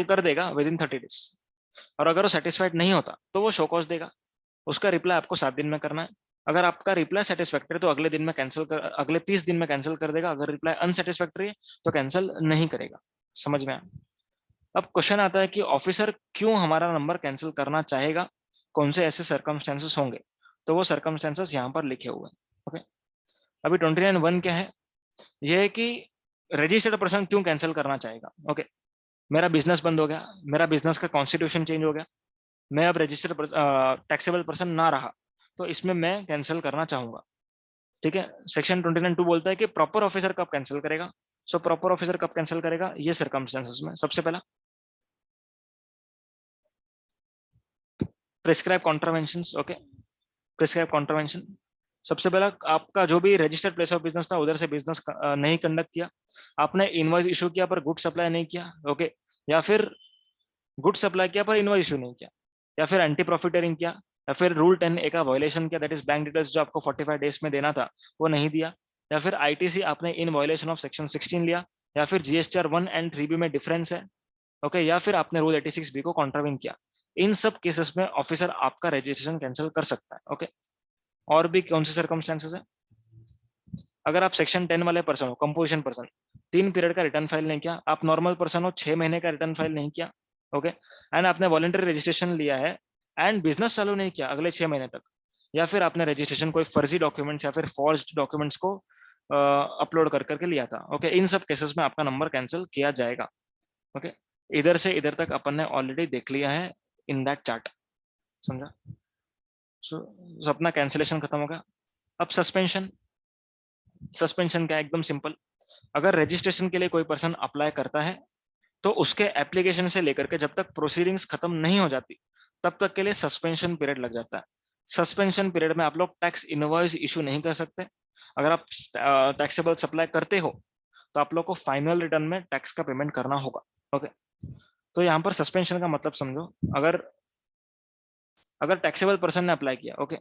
कर देगा विद इन 30 डेज। और अगर वो सेटिस्फाइड नहीं होता तो वो शो कॉज देगा, उसका रिप्लाई आपको 7 दिन में करना है। अगर आपका रिप्लाई सेटिस्फैक्टरी तो अगले दिन में अगले 30 दिन में कैंसिल कर देगा। अगर रिप्लाई अनसेटिस्फैक्टरी है तो कैंसिल नहीं करेगा। समझ में आया? अब क्वेश्चन आता है कि ऑफिसर क्यों हमारा नंबर कैंसिल करना चाहेगा, कौन से ऐसे सर्कमस्टेंसेस होंगे, तो वो सर्कमस्टेंसेस यहाँ पर लिखे हुए हैं, ओके। अभी 29(1) क्या है, ये है कि रजिस्टर्ड पर्सन क्यों कैंसिल करना चाहेगा, ओके। मेरा बिजनेस बंद हो गया, मेरा बिजनेस का कॉन्स्टिट्यूशन चेंज हो गया, मैं अब रजिस्टर्ड टैक्सेबल पर्सन ना रहा, तो इसमें मैं कैंसिल करना चाहूंगा, ठीक है। सेक्शन 29(2) बोलता है कि प्रॉपर ऑफिसर कब कैंसिल करेगा। सो प्रॉपर ऑफिसर कब कैंसिल करेगा, ये सर्कमस्टेंसेस में सबसे पहला प्रिस्क्राइब कॉन्ट्रावेंशंस, ओके। प्रिस्क्राइब कॉन्ट्रावेंशन, सबसे पहला आपका जो भी रजिस्टर्ड प्लेस ऑफ बिजनेस था उधर से बिजनेस नहीं कंडक्ट किया, आपने इनवॉइस इशू किया पर गुड सप्लाई नहीं किया, ओके, या फिर गुड सप्लाई किया पर इनवॉइस इशू नहीं किया, या फिर एंटी प्रॉफिटरिंग किया, या फिर रूल 10A का वायलेशन किया, दैट इज बैंक डिटेल्स जो आपको 45 डेज में देना था वो नहीं दिया, या फिर आईटीसी आपने इन वायलेशन ऑफ सेक्शन 16 लिया, या फिर जीएसटीआर 1 एंड 3B में डिफरेंस है, ओके, या फिर आपने रूल 86B को कॉन्ट्राविन किया। इन सब केसेस में ऑफिसर आपका रजिस्ट्रेशन कैंसिल कर सकता है, ओके। और भी कौन से सर्कमस्टेंसेस है, अगर आप सेक्शन 10 वाले पर्सन हो, कंपोजिशन पर्सन, 3 पीरियड का रिटर्न फाइल नहीं किया, आप नॉर्मल पर्सन हो, 6 महीने का रिटर्न फाइल नहीं किया, ओके, एंड आपने वॉलंटरी रजिस्ट्रेशन लिया है एंड बिजनेस चालू नहीं किया अगले 6 महीने तक, या फिर आपने रजिस्ट्रेशन कोई फर्जी डॉक्यूमेंट्स या फिर फॉर्ज्ड डॉक्यूमेंट्स को अपलोड कर करके लिया था, ओके, इन सब केसेस में आपका नंबर कैंसिल किया जाएगा, ओके। इधर से इधर तक अपन ने ऑलरेडी देख लिया है इन दैट चार्ट, समझा? सो अपना कैंसिलेशन खत्म हो गया। अब सस्पेंशन, सस्पेंशन क्या, एकदम सिंपल। अगर रजिस्ट्रेशन के लिए कोई पर्सन अप्लाई करता है तो उसके एप्लीकेशन से लेकर के जब तक प्रोसीडिंग्स खत्म नहीं हो जाती तब तक के लिए सस्पेंशन पीरियड लग जाता है। सस्पेंशन पीरियड में आप लोग टैक्स इनवॉइस इशू नहीं कर सकते। अगर आप टैक्सेबल सप्लाई करते हो तो आप लोग को फाइनल रिटर्न में टैक्स का पेमेंट करना होगा, ओके। तो यहाँ पर सस्पेंशन का मतलब समझो, अगर अगर टैक्सेबल पर्सन ने अप्लाई किया, ओके,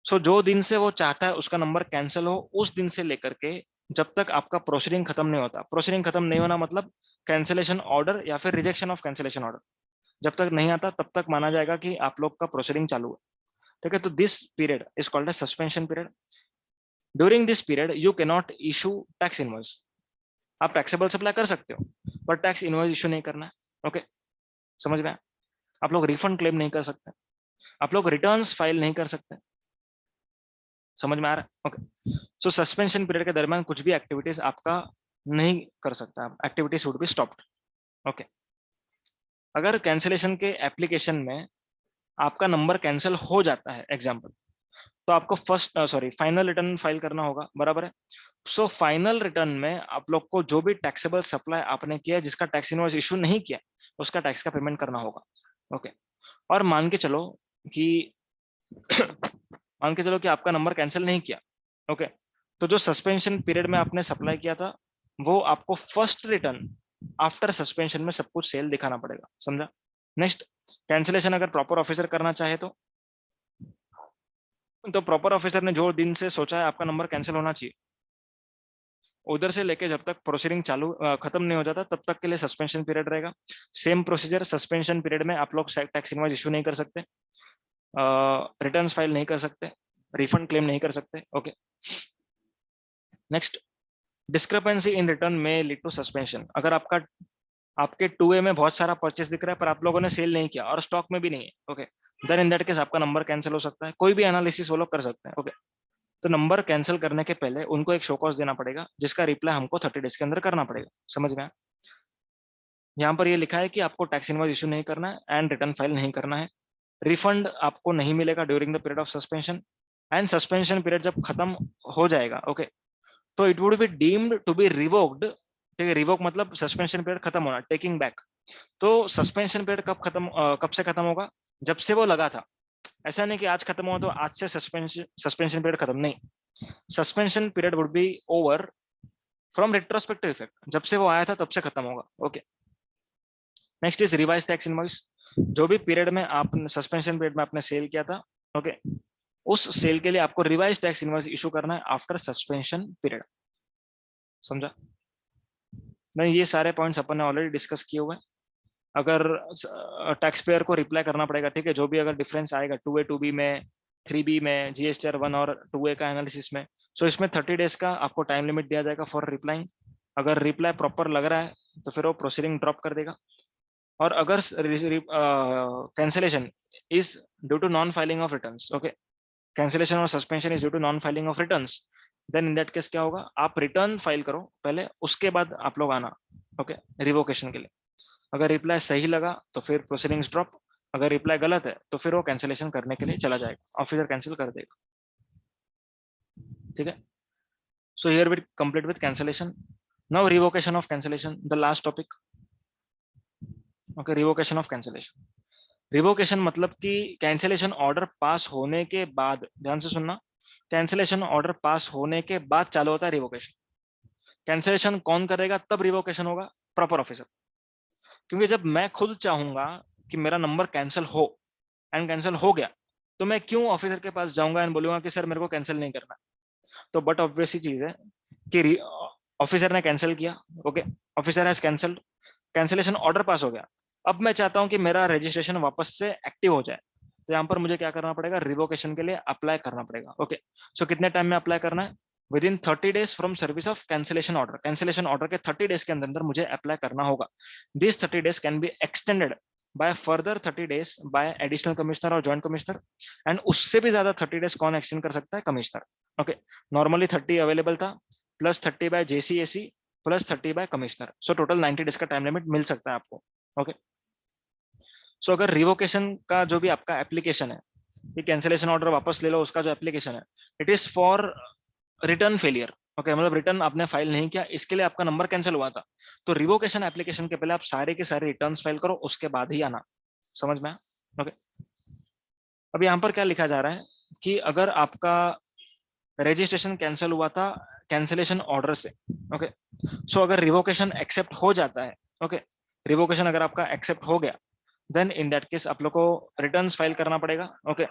सो जो दिन से वो चाहता है उसका नंबर कैंसिल हो उस दिन से लेकर के जब तक आपका प्रोसीडिंग खत्म नहीं होता, प्रोसीडिंग खत्म नहीं होना मतलब कैंसिलेशन ऑर्डर या फिर रिजेक्शन ऑफ कैंसिलेशन ऑर्डर जब तक नहीं आता तब तक माना जाएगा कि आप लोग का प्रोसीडिंग चालू है, ठीक है। तो this period is called as suspension period. During this period you can not issue tax invoice. आप टैक्सेबल सप्लाई कर सकते हो पर टैक्स इनवॉइस इशू नहीं करना है, ओके। समझ में? आप लोग रिफंड क्लेम नहीं कर सकते, आप लोग रिटर्न्स फाइल नहीं कर सकते। समझ में आ रहा है? ओके। सो सस्पेंशन पीरियड के दरमियान कुछ भी एक्टिविटीज आपका नहीं कर सकता, activities would be stopped, okay. अगर कैंसिलेशन के एप्लीकेशन में आपका नंबर कैंसिल हो जाता है एग्जांपल, तो आपको फाइनल रिटर्न फाइल करना होगा, बराबर है। सो फाइनल रिटर्न में आप लोग को जो भी टैक्सेबल सप्लाई आपने किया जिसका टैक्स इनवॉइस इशू नहीं किया उसका टैक्स का पेमेंट करना होगा, ओके। और मान के चलो कि मान के चलो कि आपका नंबर कैंसिल नहीं किया, ओके, तो जो सस्पेंशन पीरियड में आपने सप्लाई किया था वो आपको फर्स्ट रिटर्न आफ्टर सस्पेंशन में सब कुछ सेल दिखाना पड़ेगा, समझा? नेक्स्ट, कैंसिलेशन अगर प्रॉपर ऑफिसर करना चाहे तो प्रॉपर ऑफिसर ने जो दिन से सोचा है आपका नंबर कैंसिल होना चाहिए उधर से लेके जब तक प्रोसीडिंग चालू खत्म नहीं हो जाता तब तक के लिए सस्पेंशन पीरियड रहेगा। सेम प्रोसीजर, सस्पेंशन पीरियड में आप लोग टैक्स इनवॉइस इशू नहीं कर सकते, रिटर्न्स फाइल नहीं कर सकते, रिफंड क्लेम नहीं कर सकते, okay. Next, discrepancy in return में लीड टू सस्पेंशन। अगर आपके 2A में बहुत सारा परचेस दिख रहा है पर आप लोगों ने सेल नहीं किया और स्टॉक में भी नहीं है, okay, then in that case आपका नंबर कैंसिल हो सकता है। कोई भी एनालिसिस वो लोग कर सकते हैं, ओके। तो नंबर कैंसिल करने के पहले उनको एक शो कॉज देना पड़ेगा जिसका रिप्लाई हमको 30 डेज के अंदर करना पड़ेगा, समझ में? यहाँ पर ये लिखा है कि आपको टैक्स इनवॉइस इशू नहीं करना है एंड रिटर्न फाइल नहीं करना है, रिफंड आपको नहीं मिलेगा during the period of suspension, and suspension period जब खत्म हो जाएगा, ओके, तो it would be deemed to be revoked. ठीक है, रिवोक मतलब सस्पेंशन पीरियड खत्म होना, टेकिंग बैक। तो सस्पेंशन पीरियड कब से खत्म होगा? जब से वो लगा था। ऐसा नहीं कि आज खत्म हुआ तो आज से सस्पेंशन पीरियड खत्म, नहीं। Suspension period would be over from retrospective effect, जब से वो आया था तब से खत्म होगा। Okay, next is revise tax invoice. जो भी पीरियड में आपने सस्पेंशन पीरियड में आपने सेल किया था, ओके, उस सेल के लिए आपको रिवाइज टैक्स इनवॉइस इशू करना है आफ्टर सस्पेंशन पीरियड। समझा? नहीं, ये सारे पॉइंट्स अपन ने ऑलरेडी डिस्कस किए हुए हैं। अगर टैक्स पेयर को रिप्लाई करना पड़ेगा, ठीक है, जो भी अगर डिफरेंस आएगा 2A 2B में, 3B में, GSTR 1 और 2A का एनालिसिस में, सो इसमें 30 डेज का आपको टाइम लिमिट दिया जाएगा फॉर रिप्लाइंग। अगर रिप्लाई प्रॉपर लग रहा है तो फिर वो प्रोसीडिंग ड्रॉप कर देगा। और अगर cancellation is due to non filing of returns, okay, cancellation और suspension is due to non filing of returns, then in that case क्या होगा, आप रिटर्न फाइल करो पहले, उसके बाद आप लोग आना, ओके, रिवोकेशन के लिए। अगर रिप्लाई सही लगा तो फिर प्रोसीडिंग्स ड्रॉप, अगर रिप्लाई गलत है तो फिर वो कैंसिलेशन करने के लिए चला जाएगा, ऑफिसर कैंसिल कर देगा। ठीक है, so here we complete with cancellation. Now revocation of cancellation, the last topic. Okay, revocation of cancellation. Revocation मतलब कि कैंसिलेशन ऑर्डर पास होने के बाद, ध्यान से सुनना, कैंसिलेशन ऑर्डर पास होने के बाद चालू होता है रिवोकेशन। कैंसिलेशन कौन करेगा तब रिवोकेशन होगा? Proper officer. क्योंकि जब मैं खुद चाहूंगा कि मेरा नंबर कैंसिल हो एंड कैंसिल हो गया, तो मैं क्यों ऑफिसर के पास जाऊंगा एंड बोलूंगा कि सर मेरे को कैंसिल नहीं करना? तो बट ऑब्वियस चीज है कि ऑफिसर ने कैंसिल किया, okay, officer has cancelled, cancellation order pass हो गया। अब मैं चाहता हूं कि मेरा रजिस्ट्रेशन वापस से एक्टिव हो जाए, तो यहाँ पर मुझे क्या करना पड़ेगा? रिवोकेशन के लिए अप्लाई करना पड़ेगा। ओके, सो कितने टाइम में अप्लाई करना है? Within 30 days from service of cancellation order. Cancellation order के 30 डेज के अंदर अंदर मुझे अप्लाई करना होगा। This 30 days can be extended by further 30 days by additional commissioner और जॉइंट कमिश्नर, एंड उससे भी ज्यादा 30 डेज कौन एक्सटेंड कर सकता है? कमिश्नर। ओके, नॉर्मली 30 अवेलेबल था, plus 30 by JCAC plus 30 by commissioner, so total 90 days का टाइम लिमिट मिल सकता है आपको। ओके, सो अगर रिवोकेशन का जो भी आपका एप्लीकेशन है, ये कैंसिलेशन ऑर्डर वापस ले लो, उसका जो एप्लीकेशन है, it is for return failure. Okay, मतलब रिटर्न आपने फाइल नहीं किया, इसके लिए आपका नंबर कैंसिल हुआ था, तो रिवोकेशन एप्लीकेशन के पहले आप सारे के सारे रिटर्न्स फाइल करो, उसके बाद ही आना। समझ में? ओके, अब यहाँ पर क्या लिखा जा रहा है कि अगर आपका रजिस्ट्रेशन कैंसिल हुआ था कैंसिलेशन ऑर्डर से, ओके, सो अगर रिवोकेशन एक्सेप्ट हो जाता है, ओके, रिवोकेशन अगर आपका एक्सेप्ट हो गया, देन इन दैट केस आप लोग को रिटर्न्स फाइल करना पड़ेगा। ओके,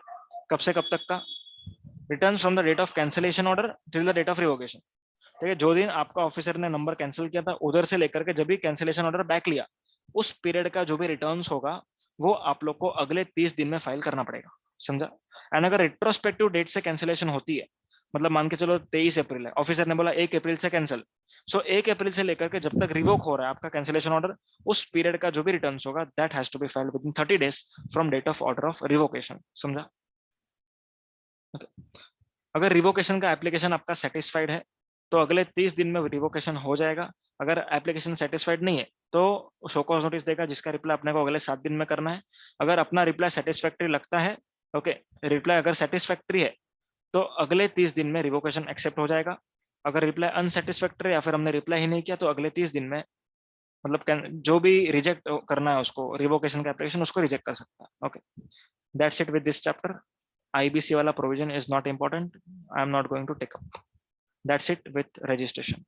कब से कब तक का? Returns from the date of cancellation order till the date of revocation. ठीक है, जो दिन आपका ऑफिसर ने नंबर कैंसिल किया था उधर से लेकर के जब भी कैंसिलेशन ऑर्डर बैक लिया, उस पीरियड का जो भी रिटर्न्स होगा वो आप लोग को अगले 30 दिन में फाइल करना पड़ेगा। समझा? एंड अगर रिट्रोस्पेक्टिव डेट से कैंसिलेशन होती है, मतलब मान के चलो 23 अप्रैल है, ऑफिसर ने बोला 1 अप्रैल से कैंसिल, सो 1 अप्रैल से लेकर के जब तक रिवोक हो रहा है आपका कैंसिलेशन ऑर्डर, उस पीरियड का जो भी रिटर्न्स होगा that has to be filed within 30 days from date of order of revocation. समझा? okay. अगर रिवोकेशन का एप्लीकेशन आपका सेटिस्फाइड है तो अगले 30 दिन में रिवोकेशन हो जाएगा। अगर एप्लीकेशन सेटिस्फाइड नहीं है तो शो कॉज नोटिस देगा, जिसका रिप्लाई अपने को अगले 7 दिन में करना है। अगर अपना रिप्लाई सेटिस्फैक्ट्री लगता है, ओके, रिप्लाई अगर सेटिस्फैक्ट्री है तो अगले 30 दिन में रिवोकेशन एक्सेप्ट हो जाएगा। अगर रिप्लाई अनसेटिस्फैक्ट्री या फिर हमने रिप्लाई ही नहीं किया तो अगले 30 दिन में, मतलब जो भी रिजेक्ट करना है उसको, रिवोकेशन का एप्लीकेशन, उसको रिजेक्ट कर सकता है। Okay, that's it with this chapter. IBC वाला provision is not important. I am not going to take up. That's it with registration.